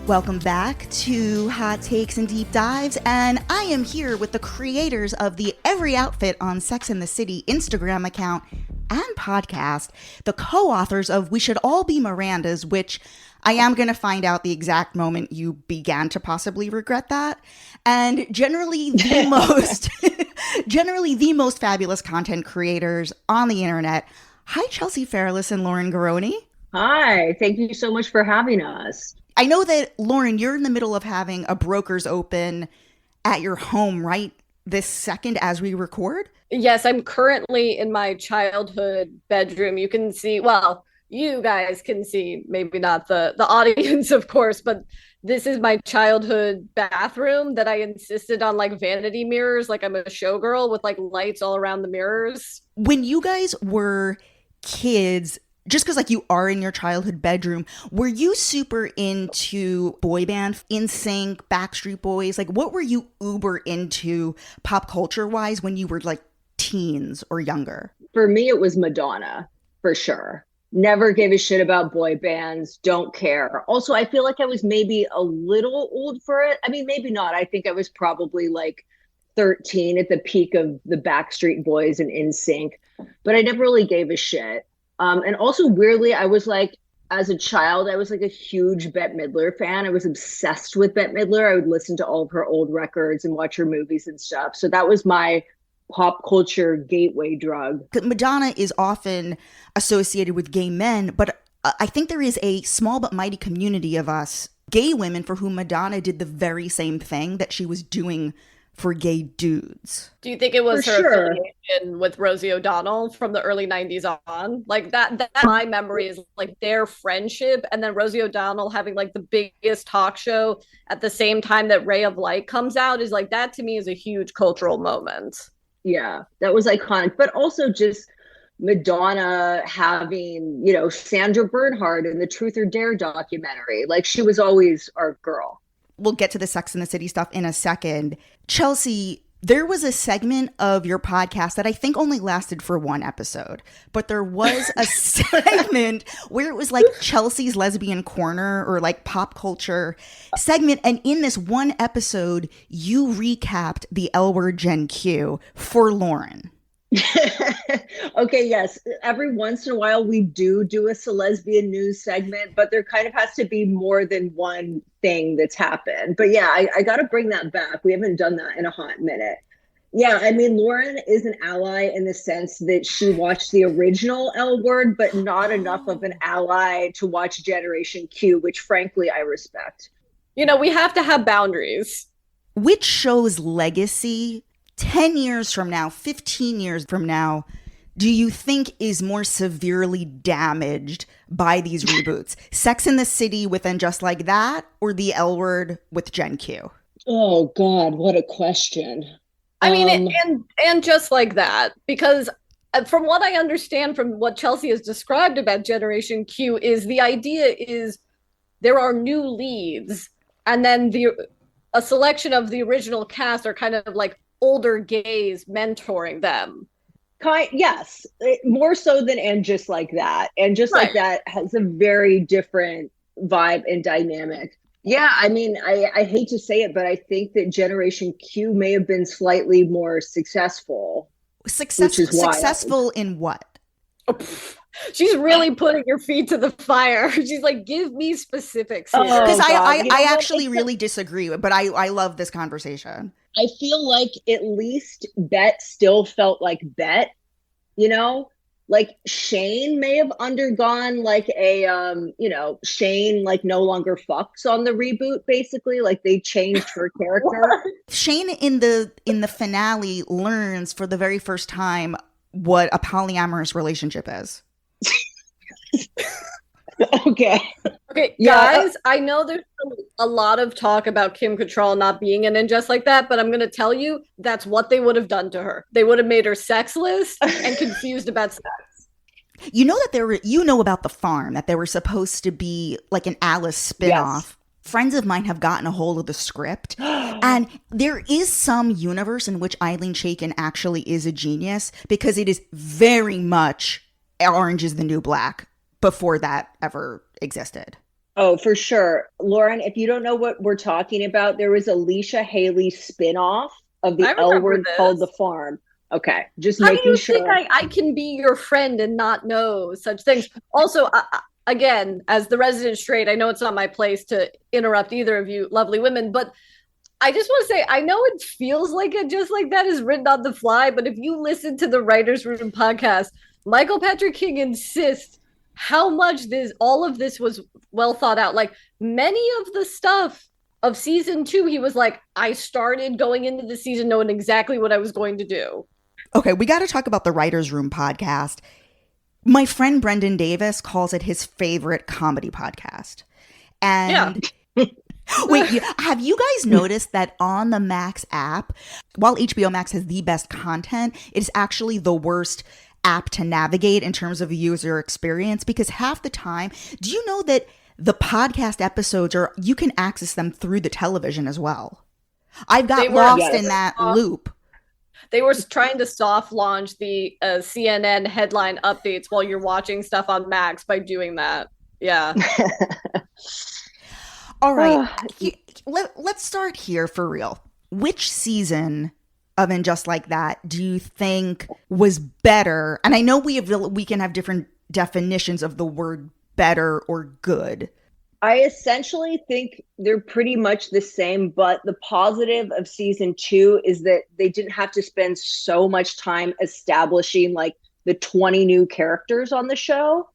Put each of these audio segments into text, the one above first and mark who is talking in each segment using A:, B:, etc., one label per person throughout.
A: Welcome back to Hot Takes and Deep Dives, and I am here with the creators of the Every Outfit on Sex and the City Instagram account and podcast, the co-authors of We Should All Be Mirandas, which I am going to find out the exact moment you began to possibly regret that, and generally the most fabulous content creators on the internet. Hi, Chelsea Fairless and Lauren Garroni.
B: Hi, thank you so much for having us.
A: I know that, Lauren, you're in the middle of having a broker's open at your home right this second as we record?
C: Yes, I'm currently in my childhood bedroom. You can see, well, you guys can see, maybe not the audience, of course, but this is my childhood bathroom that I insisted on, like, vanity mirrors, like I'm a showgirl with, like, lights all around the mirrors.
A: When you guys were kids, just because, like, you are in your childhood bedroom, were you super into boy band, NSYNC, Backstreet Boys? Like, what were you uber into pop culture-wise when you were, like, teens or younger?
B: For me, it was Madonna, for sure. Never gave a shit about boy bands, don't care. Also, I feel like I was maybe a little old for it. I mean, maybe not. I think I was probably, like, 13 at the peak of the Backstreet Boys and NSYNC, but I never really gave a shit. And also, weirdly, I was like, as a child, I was like a huge Bette Midler fan. I was obsessed with Bette Midler. I would listen to all of her old records and watch her movies and stuff. So that was my pop culture gateway drug.
A: Madonna is often associated with gay men, but I think there is a small but mighty community of us gay women for whom Madonna did the very same thing that she was doing for gay dudes.
C: Do you think it was
B: For
C: her
B: sure.
C: affiliation with Rosie O'Donnell from the early 90s on? Like that my memory is like their friendship, and then Rosie O'Donnell having like the biggest talk show at the same time that Ray of Light comes out is like, that to me is a huge cultural moment.
B: Yeah, that was iconic. But also just Madonna having, you know, Sandra Bernhard in the Truth or Dare documentary. Like, she was always our girl.
A: We'll get to the Sex and the City stuff in a second. Chelsea, there was a segment of your podcast that I think only lasted for one episode, but there was a segment where it was like Chelsea's Lesbian Corner or like pop culture segment. And in this one episode, you recapped the L Word Gen Q for Lauren.
B: Okay, yes. Every once in a while, we do a lesbian news segment, but there kind of has to be more than one thing that's happened. But yeah, I got to bring that back. We haven't done that in a hot minute. Yeah, I mean, Lauren is an ally in the sense that she watched the original L Word, but not enough of an ally to watch Generation Q, which frankly, I respect.
C: You know, we have to have boundaries.
A: Which show's legacy 10 years from now, 15 years from now, do you think is more severely damaged by these reboots? Sex and the City with And Just Like That, or the L Word with Gen Q?
B: Oh God, what a question.
C: I mean, and Just Like That, because from what I understand from what Chelsea has described about Generation Q is the idea is there are new leads, and then a selection of the original cast are kind of like older gays mentoring them.
B: Yes, more so than And Just Like That. And Just Like That has a very different vibe and dynamic. Yeah, I mean, I hate to say it, but I think that Generation Q may have been slightly more successful.
A: Successful in what?
C: She's really putting your feet to the fire. She's like, give me specifics here.
A: Because I actually really disagree, but I love this conversation.
B: I feel like at least Bette still felt like Bette, you know? Like Shane may have undergone like a, Shane like no longer fucks on the reboot, basically. Like they changed her character.
A: Shane in the finale learns for the very first time what a polyamorous relationship is.
B: Okay,
C: guys, I know there's a lot of talk about Kim Cattrall not being in And Just Like That, but I'm going to tell you that's what they would have done to her. They would have made her sexless and confused about sex.
A: You know that about The Farm, that there were supposed to be like an Alice spinoff. Yes. Friends of mine have gotten a hold of the script, and there is some universe in which Eileen Chaikin actually is a genius because it is very much Orange is the New Black before that ever existed.
B: Oh, for sure. Lauren, if you don't know what we're talking about, there was a Alicia Haley spinoff of
C: I
B: the L
C: remember
B: Word called The
C: this.
B: Farm. Okay, just
C: How do
B: making
C: you think
B: sure.
C: I can be your friend and not know such things? Also, again, as the resident straight, I know it's not my place to interrupt either of you lovely women, but I just want to say, I know it feels like it just like that is written on the fly, but if you listen to the Writers Room podcast, Michael Patrick King insists how much all of this was well thought out. Like many of the stuff of season 2, he was like, I started going into the season knowing exactly what I was going to do.
A: Okay, we got to talk about the Writers Room podcast. My friend Brendan Davis calls it his favorite comedy podcast. And wait, have you guys noticed that on the Max app, while HBO Max has the best content, it is actually the worst app to navigate in terms of user experience? Because half the time, do you know that the podcast episodes you can access them through the television as well? I've got lost in that loop.
C: They were trying to soft launch the CNN headline updates while you're watching stuff on Max by doing that. Yeah.
A: All right. Let's start here for real. Which season of And Just Like That do you think was better? And I know we can have different definitions of the word better or good.
B: I essentially think they're pretty much the same, but the positive of season 2 is that they didn't have to spend so much time establishing like the 20 new characters on the show.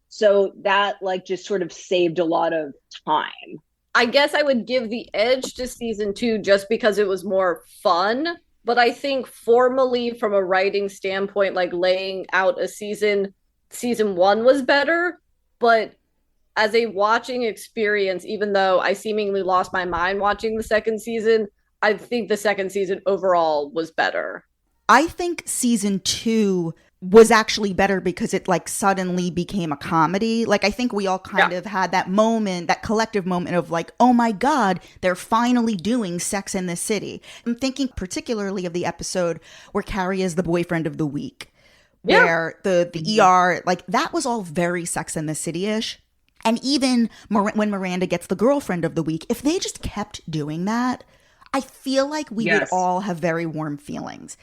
B: So that like just sort of saved a lot of time.
C: I guess I would give the edge to season 2 just because it was more fun. But I think formally from a writing standpoint, like laying out a season 1 was better. But as a watching experience, even though I seemingly lost my mind watching the second season, I think the second season overall was better.
A: I think season 2 was actually better because it like suddenly became a comedy. Like I think we all kind of had that moment, that collective moment of like, oh my God, they're finally doing Sex in the City. I'm thinking particularly of the episode where Carrie is the boyfriend of the week, where the ER, like that was all very Sex in the City-ish. And even when Miranda gets the girlfriend of the week, if they just kept doing that, I feel like we would all have very warm feelings.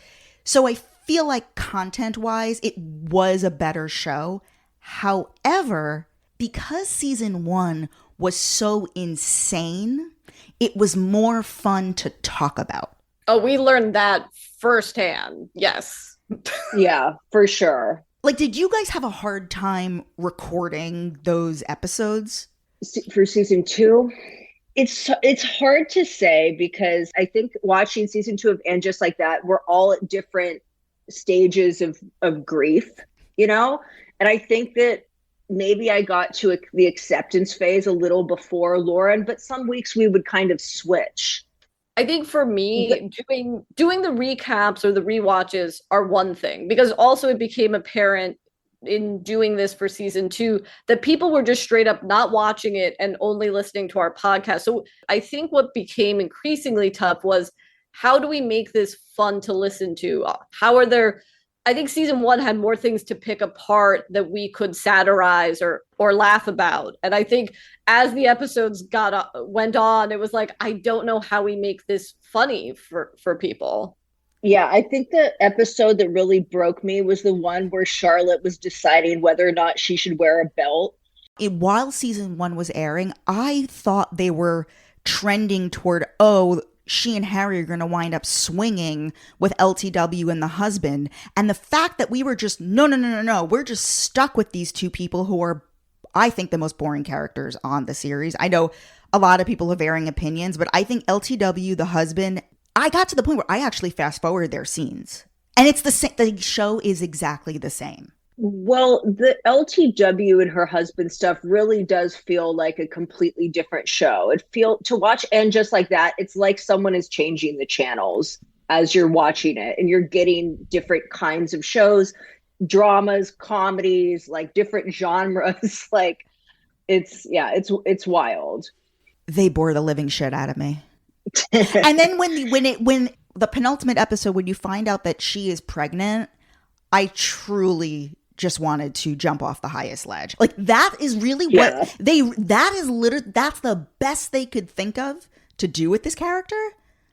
A: So I feel like content-wise, it was a better show. However, because season 1 was so insane, it was more fun to talk about.
C: Oh, we learned that firsthand. Yes.
B: Yeah, for sure.
A: Like, did you guys have a hard time recording those episodes?
B: For season 2? It's hard to say because I think watching season 2 of And Just Like That, we're all at different stages of grief, you know? And I think that maybe I got to the acceptance phase a little before Lauren, but some weeks we would kind of switch.
C: I think for me, doing the recaps or the rewatches are one thing, because also it became apparent in doing this for season 2 that people were just straight up not watching it and only listening to our podcast. So I think what became increasingly tough was, how do we make this fun to listen to? I think season 1 had more things to pick apart that we could satirize or laugh about. And I think as the episodes went on, it was like, I don't know how we make this funny for people.
B: Yeah, I think the episode that really broke me was the one where Charlotte was deciding whether or not she should wear a belt.
A: While season 1 was airing, I thought they were trending toward, she and Harry are going to wind up swinging with LTW and the husband. And the fact that we were just, no, we're just stuck with these two people who are, I think, the most boring characters on the series. I know a lot of people have varying opinions, but I think LTW, the husband, I got to the point where I actually fast forwarded their scenes. And it's the same, the show is exactly the same.
B: Well, the LTW and her husband stuff really does feel like a completely different show. To watch And Just Like That, it's like someone is changing the channels as you're watching it, and you're getting different kinds of shows, dramas, comedies, like different genres. Like it's wild.
A: They bore the living shit out of me. And then when the penultimate episode, when you find out that she is pregnant, I truly just wanted to jump off the highest ledge. Like, that is really
B: Yeah.
A: what that's the best they could think of to do with this character.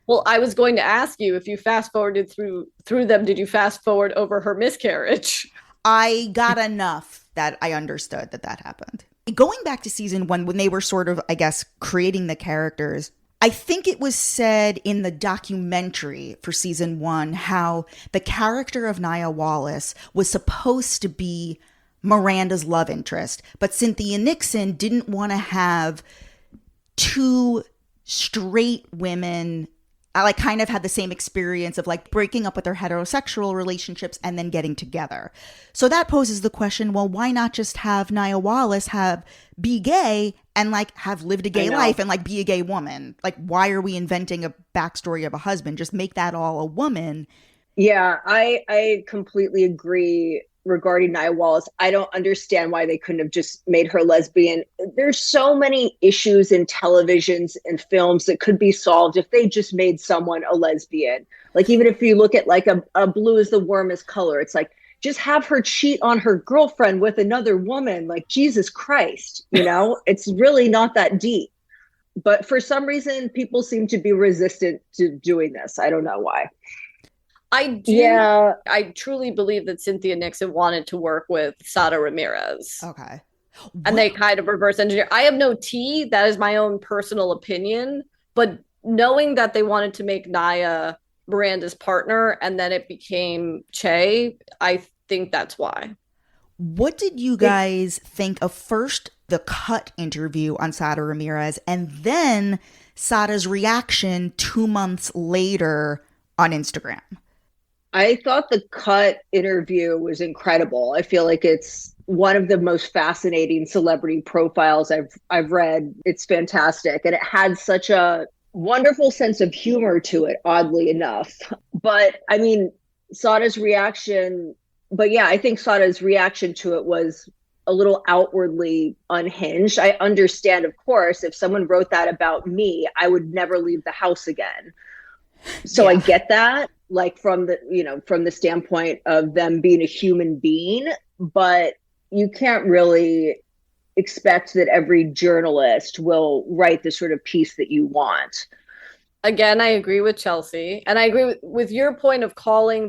C: Well, I was going to ask you, if you fast forwarded through them, did you fast forward over her miscarriage?
A: I got enough that I understood that happened. Going back to season 1, when they were sort of, I guess, creating the characters, I think it was said in the documentary for season 1 how the character of Nia Wallace was supposed to be Miranda's love interest, but Cynthia Nixon didn't want to have two straight women. I like kind of had the same experience of like breaking up with their heterosexual relationships and then getting together. So that poses the question, well, why not just have Nia Wallace be gay and like have lived a gay life and like be a gay woman? Like, why are we inventing a backstory of a husband? Just make that all a woman.
B: Yeah, I completely agree regarding Nia Wallace. I don't understand why they couldn't have just made her lesbian. There's so many issues in televisions and films that could be solved if they just made someone a lesbian. Like, even if you look at like a blue is the warmest color, it's like, just have her cheat on her girlfriend with another woman. Like, Jesus Christ, it's really not that deep. But for some reason, people seem to be resistant to doing this. I don't know why.
C: I do. Yeah. I truly believe that Cynthia Nixon wanted to work with Sara Ramirez.
A: Okay.
C: And they kind of reverse engineer. I have no tea. That is my own personal opinion. But knowing that they wanted to make Nia Miranda's partner and then it became Chay, I think that's why.
A: What did you guys think of first the cut interview on Sara Ramirez and then Sara's reaction 2 months later on Instagram?
B: I thought the cut interview was incredible. I feel like it's one of the most fascinating celebrity profiles I've read. It's fantastic. And it had such a wonderful sense of humor to it, oddly enough. But I mean, Sara's reaction, I think Sara's reaction to it was a little outwardly unhinged. I understand, of course, if someone wrote that about me, I would never leave the house again. So I get that, like from the standpoint of them being a human being, but you can't really expect that every journalist will write the sort of piece that you want.
C: Again, I agree with Chelsea. And I agree with your point of calling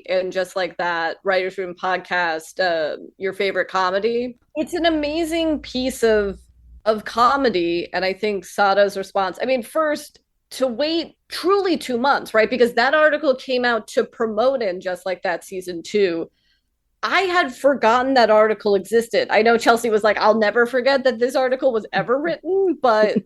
C: and Just Like That Writers Room podcast your favorite comedy. It's an amazing piece of comedy. And I think Sara's response, I mean, first, to wait truly 2 months, right? Because that article came out to promote in Just Like That season 2. I had forgotten that article existed. I know Chelsea was like, I'll never forget that this article was ever written, but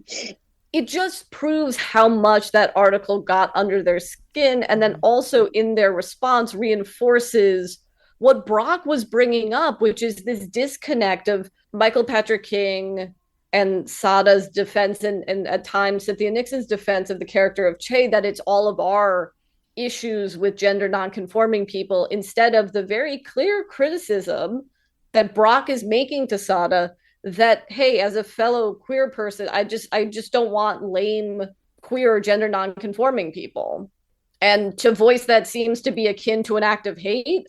C: it just proves how much that article got under their skin. And then also in their response reinforces what Brock was bringing up, which is this disconnect of Michael Patrick King and Sara's defense and at times Cynthia Nixon's defense of the character of Chay, that it's all of our issues with gender nonconforming people, instead of the very clear criticism that Brock is making to Sara that, hey, as a fellow queer person, I just don't want lame queer or gender nonconforming people. And to voice that seems to be akin to an act of hate.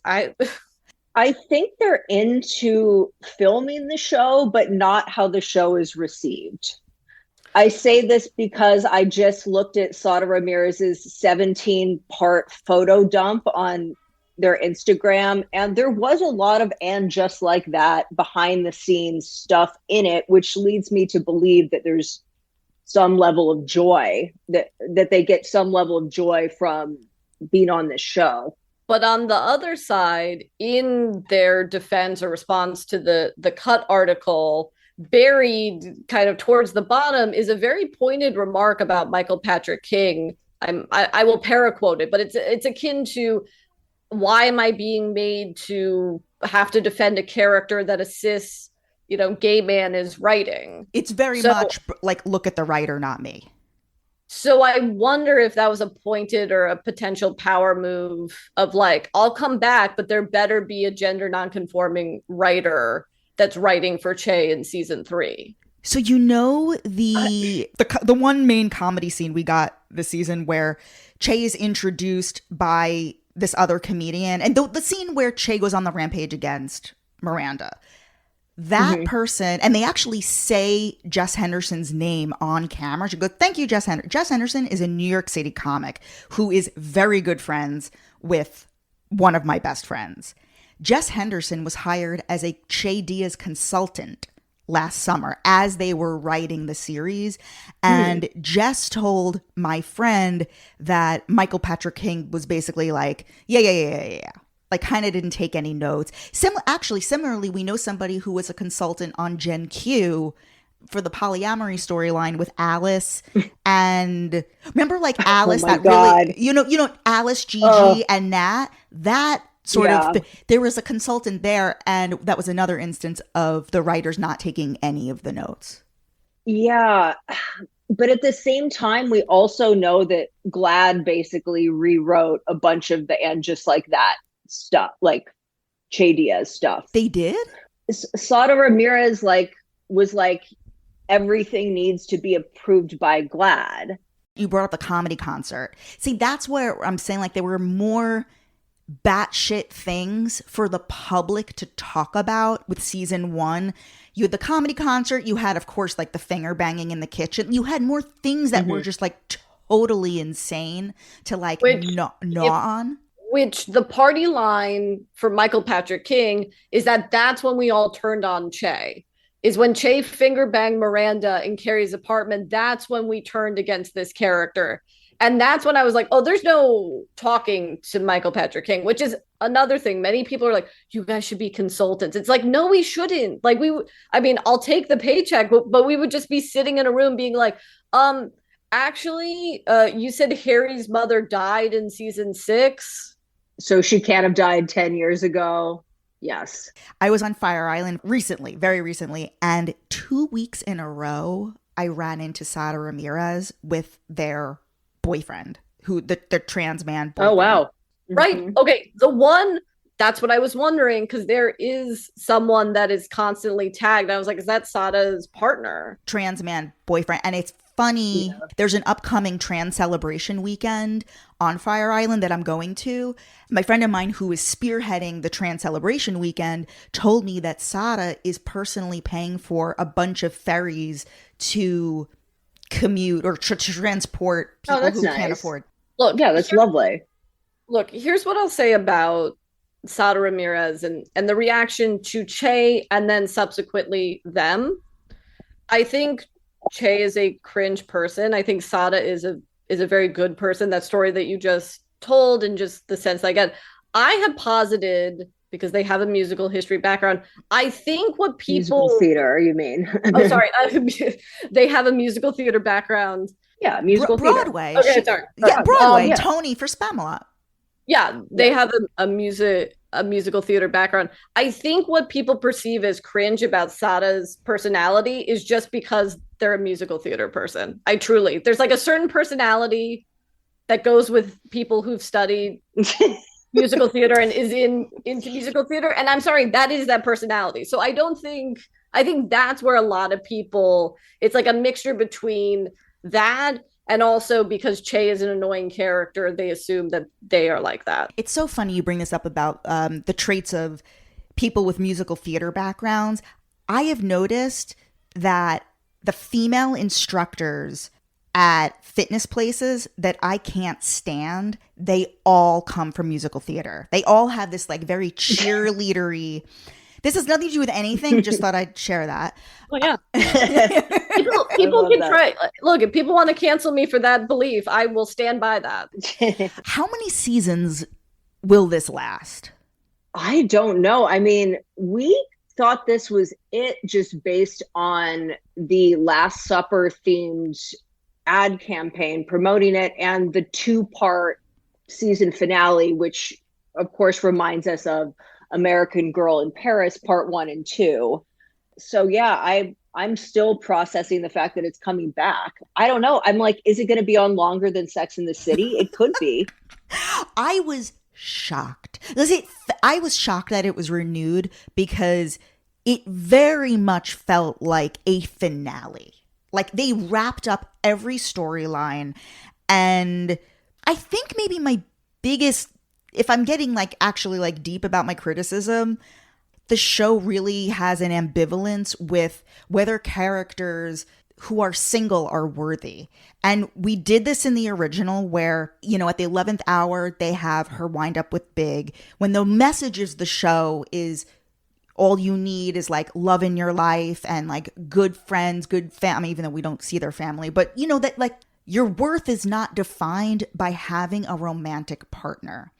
B: I think they're into filming the show, but not how the show is received. I say this because I just looked at Sara Ramirez's 17-part photo dump on their Instagram, and there was a lot of And Just Like That behind the scenes stuff in it, which leads me to believe that there's some level of joy, that they get some level of joy from being on this show.
C: But on the other side, in their defense or response to the cut article, buried kind of towards the bottom is a very pointed remark about Michael Patrick King. I will paraquote it, but it's akin to, why am I being made to have to defend a character that a cis, gay man is writing?
A: It's very much like, look at the writer, not me.
C: So I wonder if that was a pointed or a potential power move of like, I'll come back, but there better be a gender nonconforming writer that's writing for Chay in season 3.
A: So the one main comedy scene we got this season where Chay is introduced by this other comedian, and the scene where Chay goes on the rampage against Miranda. That person, and they actually say Jess Henderson's name on camera. She goes, thank you, Jess Henderson. Jess Henderson is a New York City comic who is very good friends with one of my best friends. Jess Henderson was hired as a Chay Diaz consultant last summer as they were writing the series. And Jess told my friend that Michael Patrick King was basically like, yeah. Like kind of didn't take any notes. Similarly, we know somebody who was a consultant on Gen Q for the polyamory storyline with Alice. And remember like Alice, that
B: God.
A: really, you know, Alice, Gigi, and Nat, that sort of, there was a consultant there. And that was another instance of the writers not taking any of the notes.
B: Yeah. But at the same time, we also know that GLAAD basically rewrote a bunch of the And Just Like That stuff, like Chay Diaz stuff.
A: They did?
B: Sara Ramirez was like, everything needs to be approved by GLAAD.
A: You brought up the comedy concert. See, that's where I'm saying like there were more batshit things for the public to talk about with season 1. You had the comedy concert. You had, of course, like the finger banging in the kitchen. You had more things that were just like totally insane to like gnaw on.
C: Which the party line for Michael Patrick King is that's when we all turned on Chay. Is when Chay finger banged Miranda in Carrie's apartment. That's when we turned against this character. And that's when I was like, oh, there's no talking to Michael Patrick King, which is another thing. Many people are like, you guys should be consultants. It's like, no, we shouldn't. Like I'll take the paycheck, but we would just be sitting in a room being like, actually, you said Harry's mother died in season 6.
B: So she can't have died 10 years ago. Yes.
A: I was on Fire Island recently, very recently, and 2 weeks in a row, I ran into Sara Ramirez with their boyfriend, who the trans man boyfriend.
B: Oh, wow.
C: Right. Okay. That's what I was wondering, because there is someone that is constantly tagged. I was like, is that Sada's partner?
A: Trans man boyfriend. And it's funny. Yeah. There's an upcoming trans celebration weekend on Fire Island that I'm going to. My friend of mine who is spearheading the trans celebration weekend told me that Sara is personally paying for a bunch of ferries to commute or to transport people who can't afford.
C: Look,
B: yeah, that's lovely.
C: Look, here's what I'll say about Sara Ramirez and the reaction to Chay and then subsequently them. I think Chay is a cringe person. I think Sara is a very good person. That story that you just told and just the sense I get. I had posited, because they have a musical history background, I think what people...
B: Musical theater, you mean?
C: Oh, sorry. They have a musical theater background.
B: Yeah, musical
A: Broadway.
B: theater.
C: Okay, sorry.
A: Yeah, Broadway. Tony for Spamalot.
C: Yeah, they have a musical theater background. I think what people perceive as cringe about Sara's personality is just because they're a musical theater person. There's like a certain personality that goes with people who've studied musical theater and is into musical theater. And I'm sorry, that is that personality. So I think that's where a lot of people, it's like a mixture between that and also because Chay is an annoying character, they assume that they are like that.
A: It's so funny you bring this up about the traits of people with musical theater backgrounds. I have noticed that the female instructors at fitness places that I can't stand, they all come from musical theater. They all have this like very cheerleadery... This has nothing to do with anything. Just thought I'd share that.
C: Well, yeah. people can try. Look, if people want to cancel me for that belief, I will stand by that.
A: How many seasons will this last?
B: I don't know. I mean, we thought this was it just based on the Last Supper themed ad campaign promoting it and the 2-part season finale, which of course reminds us of American Girl in Paris part 1 and 2. So yeah, I'm still processing the fact that it's coming back. I don't know. I'm like, is it going to be on longer than Sex and the City? It could be.
A: I was shocked. I was shocked that it was renewed because it very much felt like a finale. Like they wrapped up every storyline. And I think maybe my biggest, if I'm getting like actually like deep about my criticism, the show really has an ambivalence with whether characters who are single are worthy. And we did this in the original where, you know, at the 11th hour, they have her wind up with Big. When the message of the show is all you need is like love in your life and like good friends, good family, even though we don't see their family. But you know that like your worth is not defined by having a romantic partner.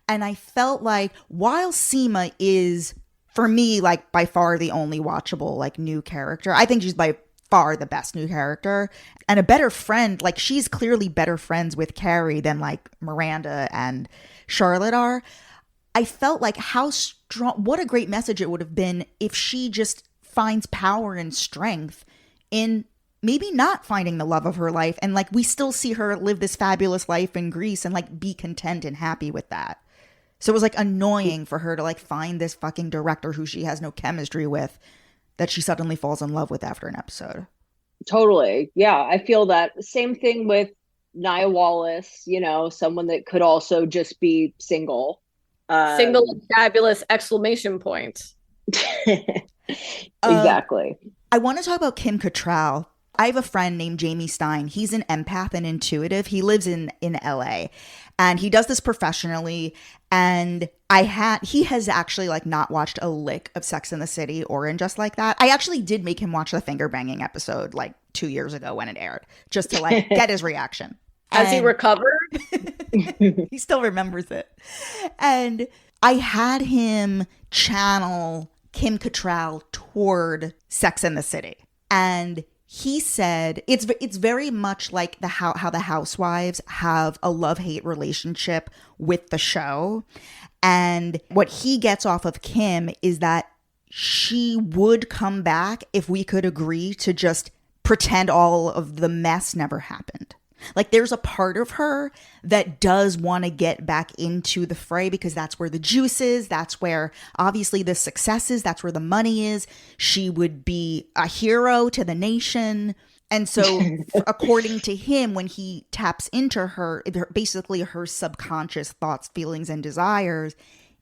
A: And I felt like while Seema is, for me, like by far the only watchable like new character, I think she's by far the best new character and a better friend. Like she's clearly better friends with Carrie than like Miranda and Charlotte are. I felt like how strong, what a great message it would have been if she just finds power and strength in maybe not finding the love of her life. And like we still see her live this fabulous life in Greece and like be content and happy with that. So it was like annoying for her to like find this fucking director who she has no chemistry with that she suddenly falls in love with after an episode.
B: Totally. Yeah, I feel that. Same thing with Nia Wallace, you know, someone that could also just be single.
C: Single and fabulous exclamation points.
B: Exactly.
A: I want to talk about Kim Cattrall. I have a friend named Jamie Stein. He's an empath and intuitive. He lives in LA and he does this professionally. And he has actually like not watched a lick of Sex and the City or In Just Like That. I actually did make him watch the finger banging episode like 2 years ago when it aired, just to like get his reaction.
C: Has he recovered?
A: He still remembers it. And I had him channel Kim Cattrall toward Sex and the City. And he said it's very much like how the housewives have a love-hate relationship with the show. And what he gets off of Kim is that she would come back if we could agree to just pretend all of the mess never happened. Like there's a part of her that does want to get back into the fray because that's where the juice is. That's where obviously the success is. That's where the money is. She would be a hero to the nation. And so according to him, when he taps into her, basically her subconscious thoughts, feelings, and desires,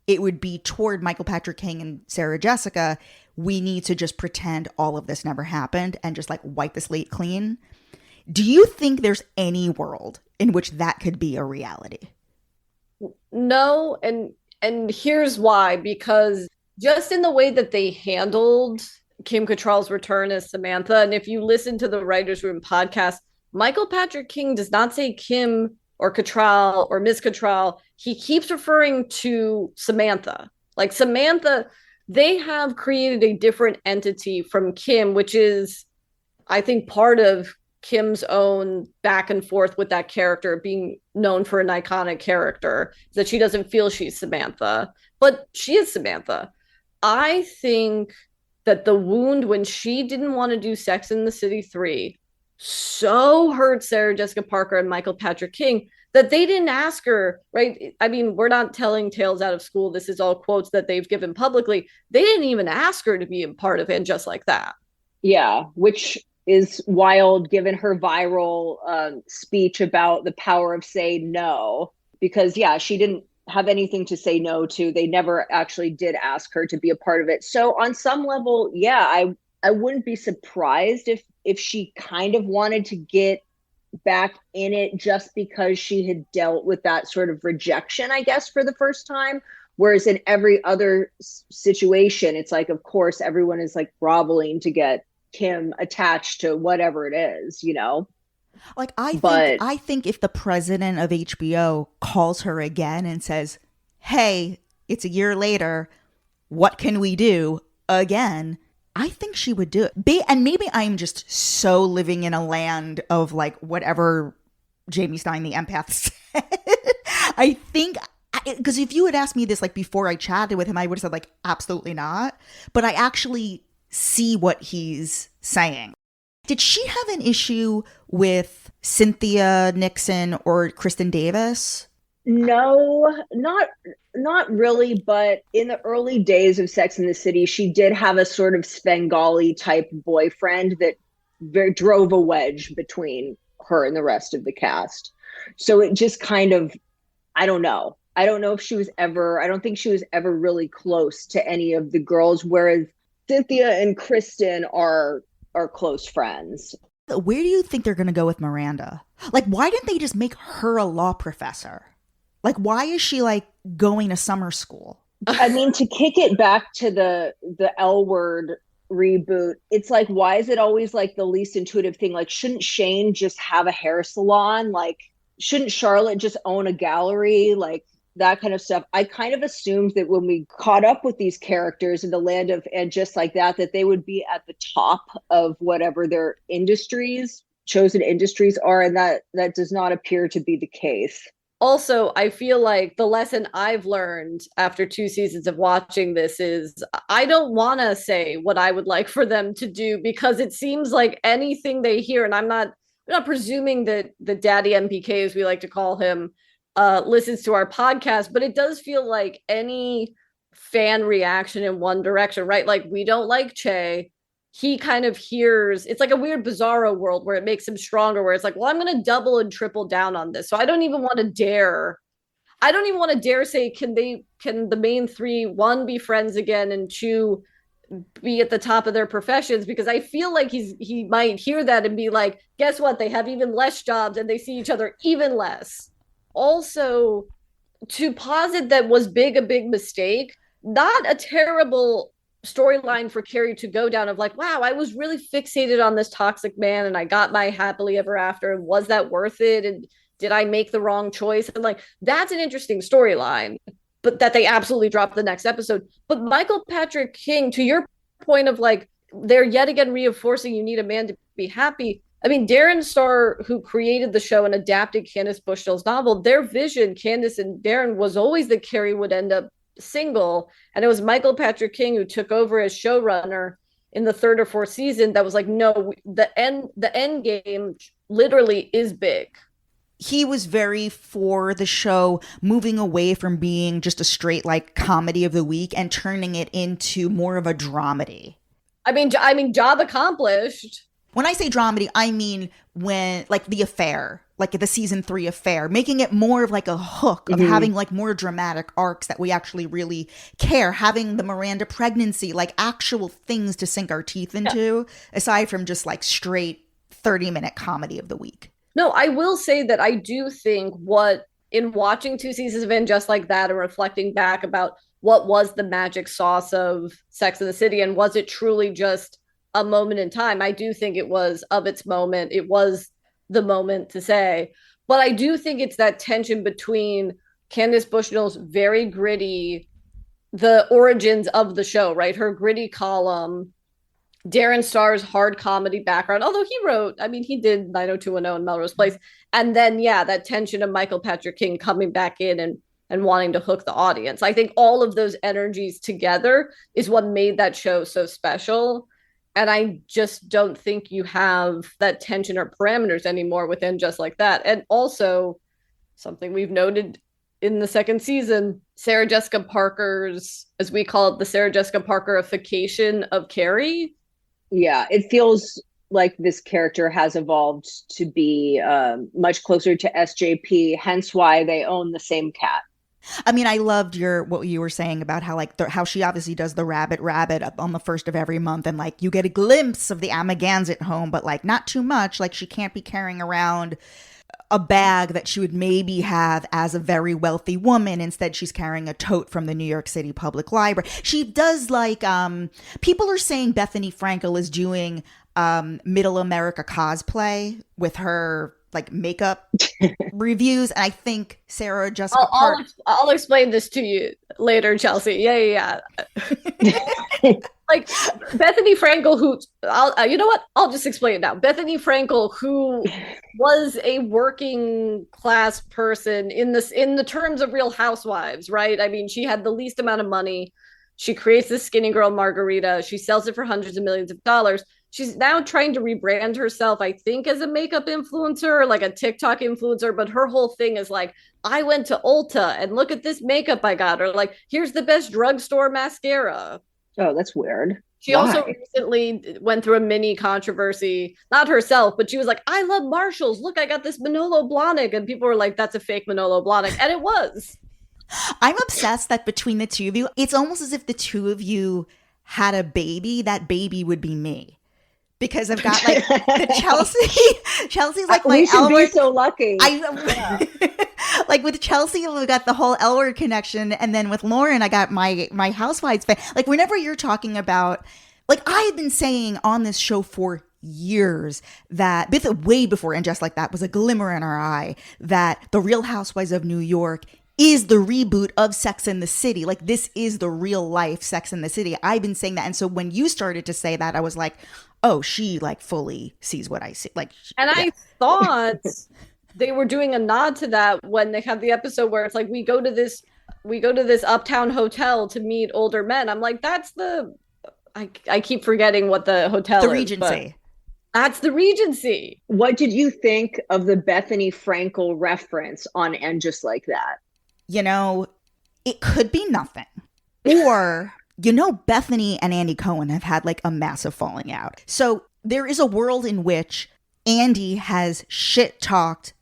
A: it would be toward Michael Patrick King and Sarah Jessica. We need to just pretend all of this never happened and just like wipe the slate clean. Do you think there's any world in which that could be a reality?
C: No, and here's why. Because just in the way that they handled Kim Cattrall's return as Samantha, and if you listen to the Writers' Room podcast, Michael Patrick King does not say Kim or Cattrall or Miss Cattrall. He keeps referring to Samantha. Like Samantha, they have created a different entity from Kim, which is, I think, part of Kim's own back and forth with that character being known for an iconic character, that she doesn't feel she's Samantha, but she is Samantha. I think that the wound when she didn't want to do Sex in the City 3 so hurt Sarah Jessica Parker and Michael Patrick King that they didn't ask her, right? I mean, we're not telling tales out of school. This is all quotes that they've given publicly. They didn't even ask her to be a part of it, Just Like That.
B: Yeah, which is wild given her viral speech about the power of saying no, because yeah, she didn't have anything to say no to. They never actually did ask her to be a part of it. So on some level, yeah, I wouldn't be surprised if she kind of wanted to get back in it just because she had dealt with that sort of rejection, I guess, for the first time. Whereas in every other situation, it's like, of course, everyone is like groveling to get Kim attached to whatever it is, you know?
A: Like, I think if the president of HBO calls her again and says, hey, it's a year later, what can we do again? I think she would do it. And maybe I'm just so living in a land of like whatever Jamie Stein, the empath, said. I think, because if you had asked me this like before I chatted with him, I would have said like, absolutely not. But I actually see what he's saying. Did she have an issue with Cynthia Nixon or Kristen Davis?
B: No, not really. But in the early days of Sex and the City, she did have a sort of Svengali type boyfriend that drove a wedge between her and the rest of the cast. So it just kind of, I don't know. I don't know if she was ever, I don't think she was ever really close to any of the girls, whereas Cynthia and Kristen are close friends.
A: Where do you think they're going to go with Miranda? Like, why didn't they just make her a law professor? Like, why is she like going to summer school?
B: I mean, to kick it back to the L Word reboot, it's like, why is it always like the least intuitive thing? Like, shouldn't Shane just have a hair salon? Like, shouldn't Charlotte just own a gallery? Like, that kind of stuff. I kind of assumed that when we caught up with these characters in the land of and just like that they would be at the top of whatever their chosen industries are, and that does not appear to be the case.
C: Also, I feel like the lesson I've learned after 2 seasons of watching this is I don't want to say what I would like for them to do, because it seems like anything they hear, and I'm not presuming that the daddy MPK, as we like to call him, listens to our podcast, but it does feel like any fan reaction in one direction, right? Like, we don't like Chay. He kind of hears, it's like a weird Bizarro world where it makes him stronger, where it's like, well, I'm going to double and triple down on this. So I don't even want to dare say, can the main three, 1, be friends again, and 2, be at the top of their professions, because I feel like he might hear that and be like, guess what? They have even less jobs and they see each other even less. Also, to posit that was a big mistake, not a terrible storyline for Carrie to go down of like, wow, I was really fixated on this toxic man and I got my happily ever after. And was that worth it? And did I make the wrong choice? And like, that's an interesting storyline, but that they absolutely dropped the next episode. But Michael Patrick King, to your point of like, they're yet again reinforcing you need a man to be happy. I mean, Darren Star, who created the show and adapted Candace Bushnell's novel, their vision, Candace and Darren, was always that Carrie would end up single. And it was Michael Patrick King who took over as showrunner in the 3rd or 4th season that was like, no, the end game literally is big.
A: He was very for the show moving away from being just a straight like comedy of the week and turning it into more of a dramedy.
C: I mean, job accomplished.
A: When I say dramedy, I mean when like the affair, like the season 3 affair, making it more of like a hook of having like more dramatic arcs that we actually really care, having the Miranda pregnancy, like actual things to sink our teeth into, aside from just like straight 30-minute comedy of the week.
C: No, I will say that I do think in watching 2 seasons of And Just Like That and reflecting back about what was the magic sauce of Sex and the City, and was it truly just a moment in time? I do think it was of its moment. It was the moment to say. But I do think it's that tension between Candace Bushnell's very gritty, the origins of the show, right? Her gritty column, Darren Star's hard comedy background, although he did 90210 and Melrose Place. And then, that tension of Michael Patrick King coming back in and wanting to hook the audience. I think all of those energies together is what made that show so special. And I just don't think you have that tension or parameters anymore within Just Like That. And also, something we've noted in the 2nd season, Sarah Jessica Parker's, as we call it, the Sarah Jessica Parkerification of Carrie.
B: Yeah, it feels like this character has evolved to be much closer to SJP, hence why they own the same cat.
A: I mean, I loved what you were saying about how like how she obviously does the rabbit on the 1st of every month, and like you get a glimpse of the Amagansett home, but like not too much. Like she can't be carrying around a bag that she would maybe have as a very wealthy woman. Instead, she's carrying a tote from the New York City Public Library. She does like people are saying Bethany Frankel is doing Middle America cosplay with her like makeup reviews, and I think Sarah Jessica
C: I'll explain this to you later, Chelsea. Yeah. Like Bethany Frankel, who you know what? I'll just explain it now. Bethany Frankel, who was a working class person in the terms of Real Housewives, right? I mean, she had the least amount of money. She creates this skinny girl margarita. She sells it for hundreds of millions of dollars. She's now trying to rebrand herself, I think, as a makeup influencer, like a TikTok influencer. But her whole thing is like, I went to Ulta and look at this makeup I got. Or like, here's the best drugstore mascara.
B: Oh, that's weird.
C: She also recently went through a mini controversy, not herself, but she was like, I love Marshalls. Look, I got this Manolo Blahnik. And people were like, that's a fake Manolo Blahnik. And it was.
A: I'm obsessed that between the two of you, it's almost as if the two of you had a baby. That baby would be me. Because I've got like the Chelsea's like my
B: we should
A: L-word.
B: be so lucky.
A: Like with Chelsea, we got the whole L-word connection. And then with Lauren, I got my Housewives fan. Like whenever you're talking about, like I had been saying on this show for years that way before And Just Like That was a glimmer in our eye that the Real Housewives of New York is the reboot of Sex and the City. Like this is the real life Sex and the City. I've been saying that. And so when you started to say that, I was like, oh, she like fully sees what I see. Like,
C: and yeah. I thought they were doing a nod to that when they have the episode where it's like, we go to this uptown hotel to meet older men. I'm like, that's I keep forgetting what the hotel
A: is.
C: The
A: Regency.
C: That's the Regency.
B: What did you think of the Bethany Frankel reference on And Just Like That?
A: You know, it could be nothing. Or, you know, Bethany and Andy Cohen have had like a massive falling out. So there is a world in which Andy has shit-talked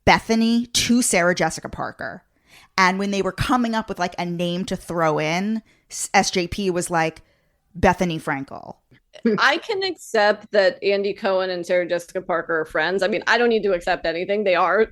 A: Bethany to Sarah Jessica Parker. And when they were coming up with like a name to throw in, SJP was like, Bethany Frankel.
C: I can accept that Andy Cohen and Sarah Jessica Parker are friends. I mean, I don't need to accept anything. They are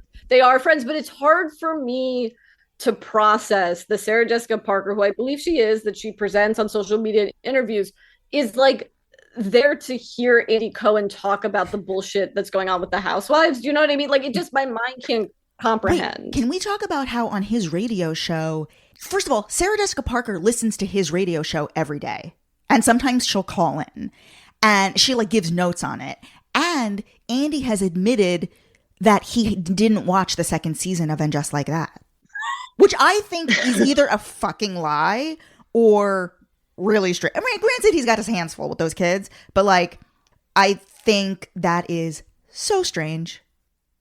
C: friends, but it's hard for me to process the Sarah Jessica Parker, who I believe she is, that she presents on social media interviews, is like there to hear Andy Cohen talk about the bullshit that's going on with the Housewives. Do you know what I mean? Like, it just, my mind can't comprehend.
A: Wait, can we talk about how on his radio show, first of all, Sarah Jessica Parker listens to his radio show every day. And sometimes she'll call in and she like gives notes on it. And Andy has admitted that he didn't watch the second season of And Just Like That, which I think is either a fucking lie or really straight. I mean, granted, he's got his hands full with those kids, but like, I think that is so strange.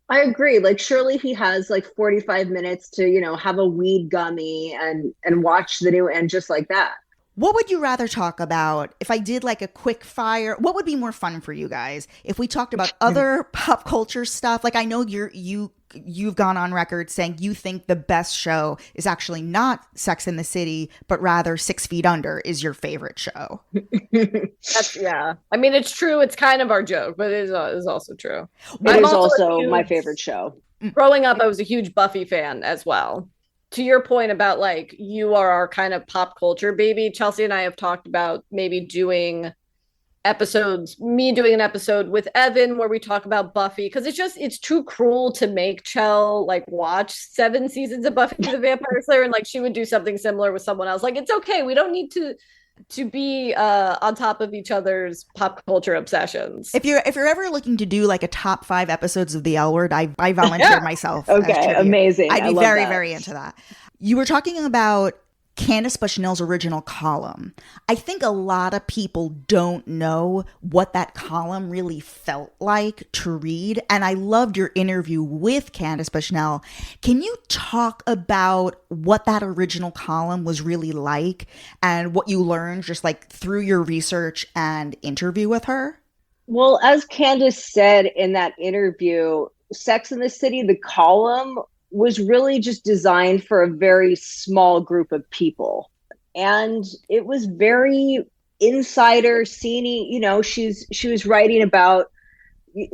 B: I agree. Like, surely he has like 45 minutes to, you know, have a weed gummy and watch the new And Just Like That.
A: What would you rather talk about if I did like a quick fire? What would be more fun for you guys if we talked about other pop culture stuff? Like I know you've gone on record saying you think the best show is actually not Sex and the City, but rather 6 Feet Under is your favorite show.
C: Yeah. I mean, it's true. It's kind of our joke, but it is also true.
B: It is also my favorite show.
C: Growing up, I was a huge Buffy fan as well. To your point about like, you are our kind of pop culture baby, Chelsea and I have talked about maybe doing episodes, me doing an episode with Evan where we talk about Buffy, because it's too cruel to make Chell like watch 7 seasons of Buffy the Vampire Slayer, and like she would do something similar with someone else. Like, it's okay. We don't need to be on top of each other's pop culture obsessions.
A: If you're ever looking to do like a top 5 episodes of The L Word, I volunteer myself.
B: Okay, amazing.
A: I'd be very, very into that. You were talking about Candace Bushnell's original column. I think a lot of people don't know what that column really felt like to read. And I loved your interview with Candace Bushnell. Can you talk about what that original column was really like and what you learned just like through your research and interview with her?
B: Well, as Candace said in that interview, Sex and the City, the column was really just designed for a very small group of people. And it was very insider sceney. You know, she was writing about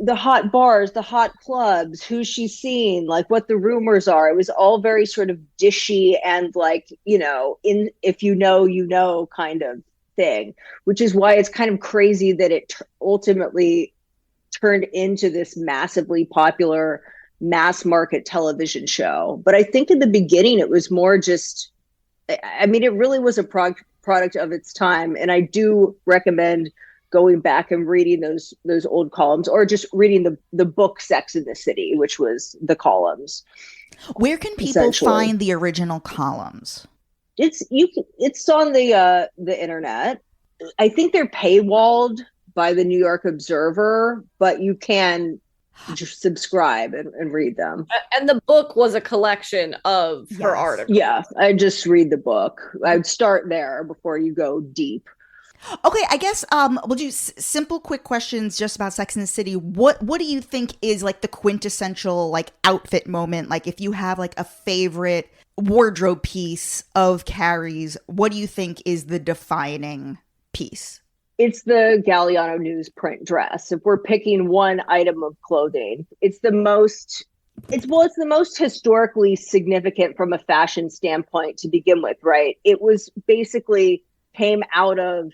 B: the hot bars, the hot clubs, who she's seen, like what the rumors are. It was all very sort of dishy and like, you know, if you know kind of thing, which is why it's kind of crazy that it ultimately turned into this massively popular mass market television show. But I think in the beginning it was more just, I mean, it really was a product of its time. And I do recommend going back and reading those old columns, or just reading the book Sex and the City, which was the columns.
A: Where can people find the original columns?
B: It's on the internet. I think they're paywalled by the New York Observer, but you can just subscribe and read them.
C: And the book was a collection of her articles.
B: Yeah, I just read the book. I'd start there before you go deep.
A: Okay, I guess we'll do simple, quick questions just about Sex and the City. What do you think is like the quintessential like outfit moment? Like if you have like a favorite wardrobe piece of Carrie's, what do you think is the defining piece?
B: It's the Galliano newsprint dress. If we're picking one item of clothing, it's the most historically significant from a fashion standpoint to begin with, right? It was basically came out of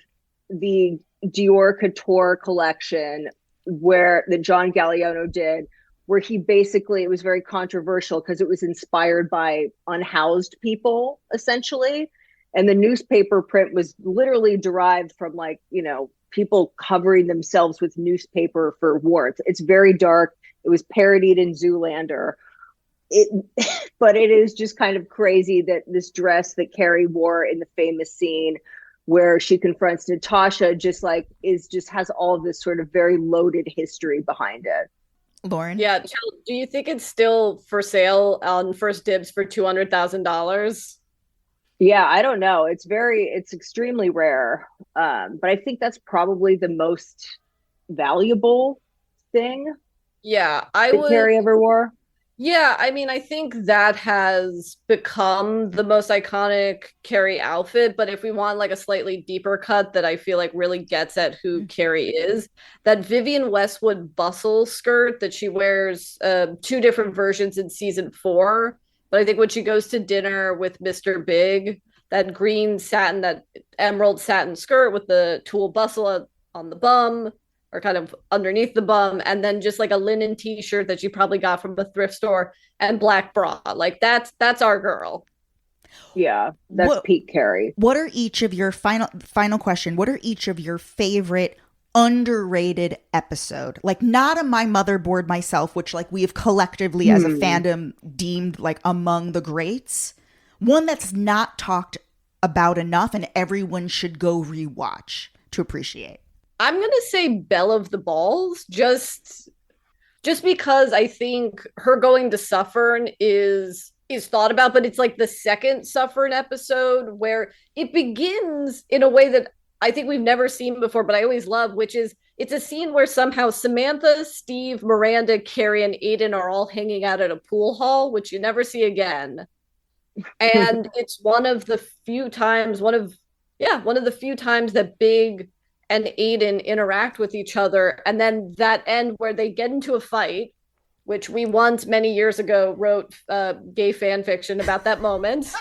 B: the Dior Couture collection that John Galliano did, where it was very controversial because it was inspired by unhoused people, essentially. And the newspaper print was literally derived from like, people covering themselves with newspaper for warmth. It's very dark. It was parodied in Zoolander. But it is just kind of crazy that this dress that Carrie wore in the famous scene where she confronts Natasha just has all of this sort of very loaded history behind it.
A: Lauren?
C: Yeah. Do you think it's still for sale on First Dibs for $200,000?
B: Yeah, I don't know. It's extremely rare. But I think that's probably the most valuable thing.
C: Yeah,
B: Carrie ever wore.
C: Yeah, I mean, I think that has become the most iconic Carrie outfit. But if we want like a slightly deeper cut that I feel like really gets at who Carrie is, that Vivienne Westwood bustle skirt that she wears, two different versions in season 4. But I think when she goes to dinner with Mr. Big, that green satin, that emerald satin skirt with the tulle bustle on the bum, or kind of underneath the bum, and then just like a linen t-shirt that you probably got from a thrift store and black bra. Like that's our girl.
B: Yeah, that's peak Carrie.
A: What are each of your final question? What are each of your favorite underrated episode? Like not a My Motherboard Myself, which like we have collectively as a fandom deemed like among the greats. One that's not talked about enough and everyone should go rewatch to appreciate.
C: I'm going to say Belle of the Balls, just because I think her going to Suffern is thought about, but it's like the second Suffern episode where it begins in a way that I think we've never seen before, but I always love, which is it's a scene where somehow Samantha, Steve, Miranda, Carrie, and Aiden are all hanging out at a pool hall, which you never see again. And it's one of the few times that Big and Aiden interact with each other. And then that end where they get into a fight, which we once many years ago wrote gay fan fiction about that moment.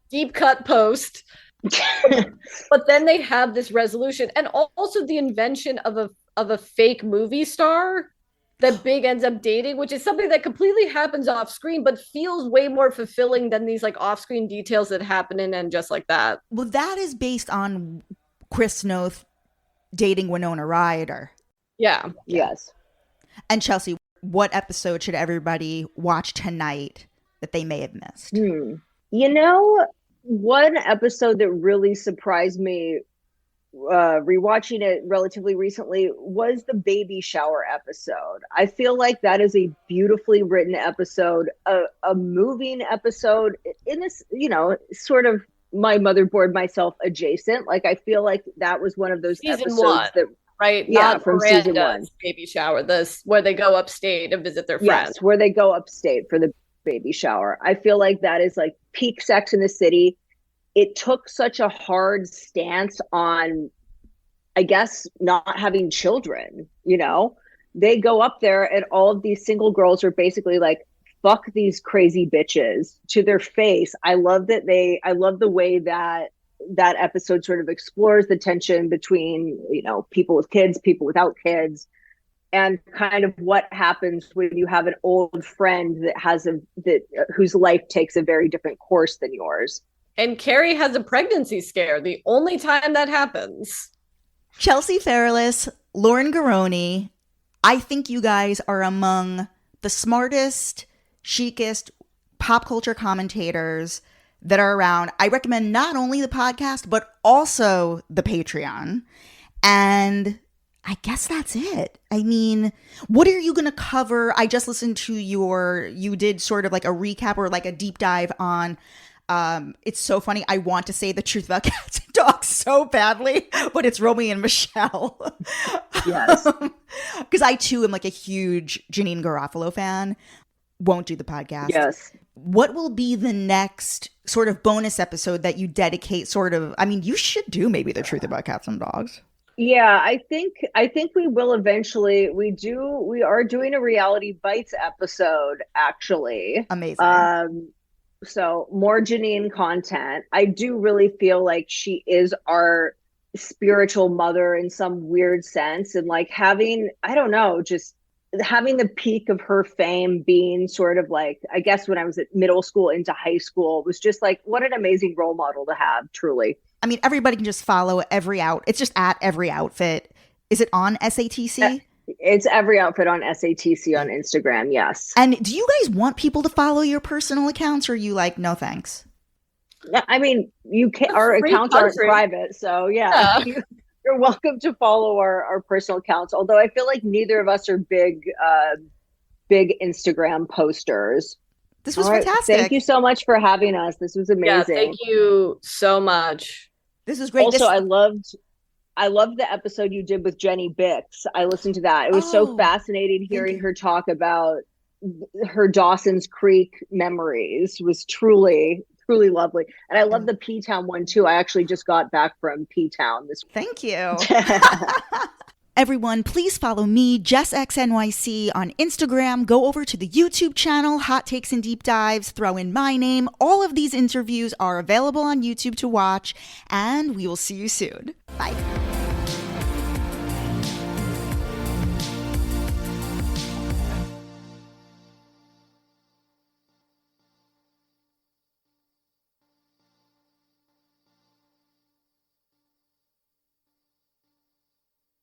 C: Deep cut post. But then they have this resolution, and also the invention of a fake movie star that Big ends up dating, which is something that completely happens off screen, but feels way more fulfilling than these like off screen details that happen in And Just Like That.
A: Well, that is based on Chris Noth dating Winona Ryder.
C: Yeah.
B: Yes.
A: And Chelsea, what episode should everybody watch tonight that they may have missed?
B: One episode that really surprised me rewatching it relatively recently was the baby shower episode. I feel like that is a beautifully written episode, a moving episode in this, sort of My Motherboard Myself adjacent. Like I feel like that was one of those
C: season
B: episodes
C: 1,
B: that
C: right?
B: Yeah,
C: not
B: from
C: Miranda's
B: season 1.
C: Baby shower, this where they go upstate and visit their friends.
B: Yes, where they go upstate for the baby shower. I feel like that is like peak Sex in the City. It took such a hard stance on, I guess, not having children. They go up there and all of these single girls are basically like, fuck these crazy bitches to their face. I love the way that episode sort of explores the tension between, people with kids, people without kids, and kind of what happens when you have an old friend whose life takes a very different course than yours.
C: And Carrie has a pregnancy scare, the only time that happens.
A: Chelsea Fairless, Lauren Garroni, I think you guys are among the smartest, chicest pop culture commentators that are around. I recommend not only the podcast, but also the Patreon. And I guess that's it. I mean, what are you going to cover? I just listened to you did sort of like a recap or like a deep dive on It's so funny. I want to say the truth about cats and dogs so badly, but it's Romy and Michelle.
B: Yes.
A: Because I too am like a huge Janine Garofalo fan. Won't do the podcast.
B: Yes.
A: What will be the next sort of bonus episode that you dedicate sort of, I mean, you should do maybe the truth about cats and dogs.
B: Yeah, I think we will eventually. We are doing a Reality Bites episode, actually.
A: Amazing.
B: So more Janine content. I do really feel like she is our spiritual mother in some weird sense, and like having, I don't know, just having the peak of her fame being sort of like, I guess when I was at middle school into high school, was just like, what an amazing role model to have, truly.
A: I mean, everybody can just follow it's just at Every Outfit. Is it on SATC?
B: It's Every Outfit on SATC on Instagram, yes.
A: And do you guys want people to follow your personal accounts, or are you like, no thanks?
B: I mean, you can. Our accounts aren't private, so yeah. You're welcome to follow our personal accounts. Although I feel like neither of us are big Instagram posters.
A: This was fantastic.
B: Thank you so much for having us. This was amazing.
C: Yeah, thank you so much.
B: This is great. Also, I loved the episode you did with Jenny Bix. I listened to that. It was so fascinating hearing her talk about her Dawson's Creek memories. It was truly lovely. And I love the P-Town one too. I actually just got back from P-Town this week.
A: Thank you. Everyone, please follow me, JessXNYC, on Instagram. Go over to the YouTube channel, Hot Takes and Deep Dives. Throw in my name. All of these interviews are available on YouTube to watch. And we will see you soon. Bye.